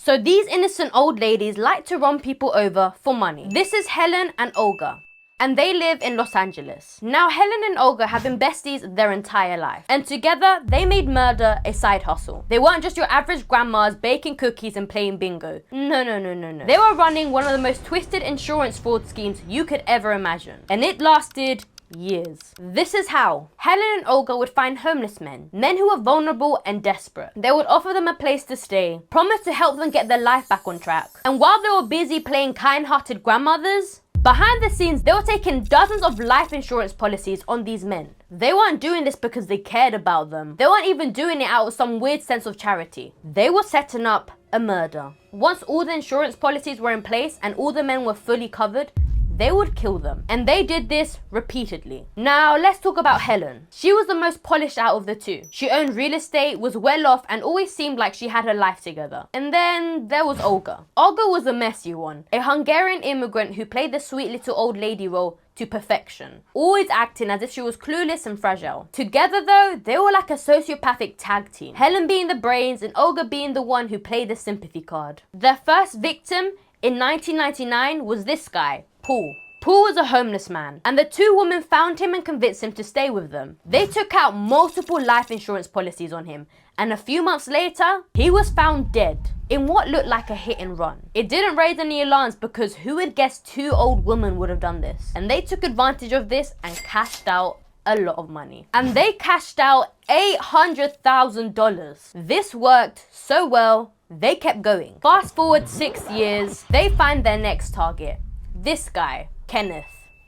So these innocent old ladies like to run people over for money. This is Helen and Olga, and they live in Los Angeles. Now, Helen and Olga have been besties their entire life, and together they made murder a side hustle. They weren't just your average grandmas baking cookies and playing bingo. No, no, no, no, no. They were running one of the most twisted insurance fraud schemes you could ever imagine, and it lasted years. This is how. Helen and Olga would find homeless men who were vulnerable and desperate. They would offer them a place to stay, promise to help them get their life back on track. And while they were busy playing kind-hearted grandmothers, behind the scenes, they were taking dozens of life insurance policies on these men. They weren't doing this because they cared about them. They weren't even doing it out of some weird sense of charity. They were setting up a murder. Once all the insurance policies were in place and all the men were fully covered, they would kill them. And they did this repeatedly. Now, let's talk about Helen. She was the most polished out of the two. She owned real estate, was well off, and always seemed like she had her life together. And then there was Olga. Olga was a messy one. A Hungarian immigrant who played the sweet little old lady role to perfection, always acting as if she was clueless and fragile. Together though, they were like a sociopathic tag team. Helen being the brains and Olga being the one who played the sympathy card. Their first victim in 1999 was this guy, Paul. Paul was a homeless man, and the two women found him and convinced him to stay with them. They took out multiple life insurance policies on him, and a few months later, he was found dead in what looked like a hit and run. It didn't raise any alarms because who would guess two old women would have done this? And they took advantage of this and cashed out a lot of money. And they cashed out $800,000. This worked so well, they kept going. Fast forward 6 years, they find their next target. This guy, Kenneth.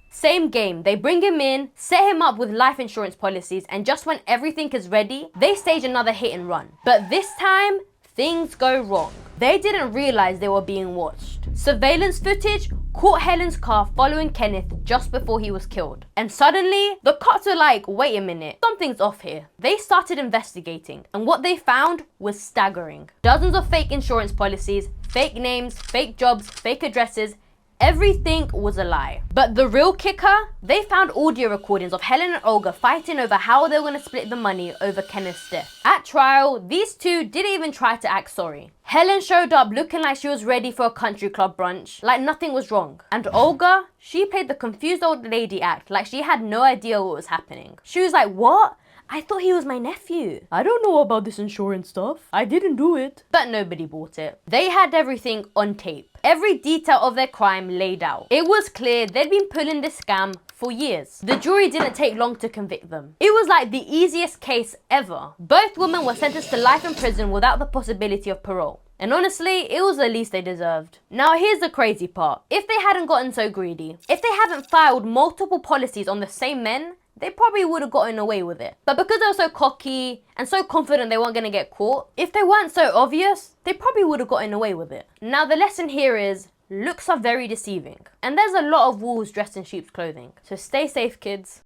Same game, they bring him in, set him up with life insurance policies, and just when everything is ready, they stage another hit and run. But this time, things go wrong. They didn't realize they were being watched. Surveillance footage caught Helen's car following Kenneth just before he was killed. And suddenly, the cops are like, wait a minute, something's off here. They started investigating, and what they found was staggering. Dozens of fake insurance policies, fake names, fake jobs, fake addresses. Everything was a lie. But the real kicker? They found audio recordings of Helen and Olga fighting over how they were going to split the money over Kenneth's death. At trial, these two didn't even try to act sorry. Helen showed up looking like she was ready for a country club brunch, like nothing was wrong. And Olga, she played the confused old lady act, like she had no idea what was happening. She was like, what? I thought he was my nephew. I don't know about this insurance stuff. I didn't do it. But nobody bought it. They had everything on tape. Every detail of their crime laid out. It was clear they'd been pulling this scam for years. The jury didn't take long to convict them. It was like the easiest case ever. Both women were sentenced to life in prison without the possibility of parole. And honestly, it was the least they deserved. Now here's the crazy part. If they hadn't gotten so greedy, if they hadn't filed multiple policies on the same men, they probably would have gotten away with it. But because they were so cocky and so confident they weren't going to get caught, if they weren't so obvious, they probably would have gotten away with it. Now the lesson here is, looks are very deceiving. And there's a lot of wolves dressed in sheep's clothing. So stay safe, kids.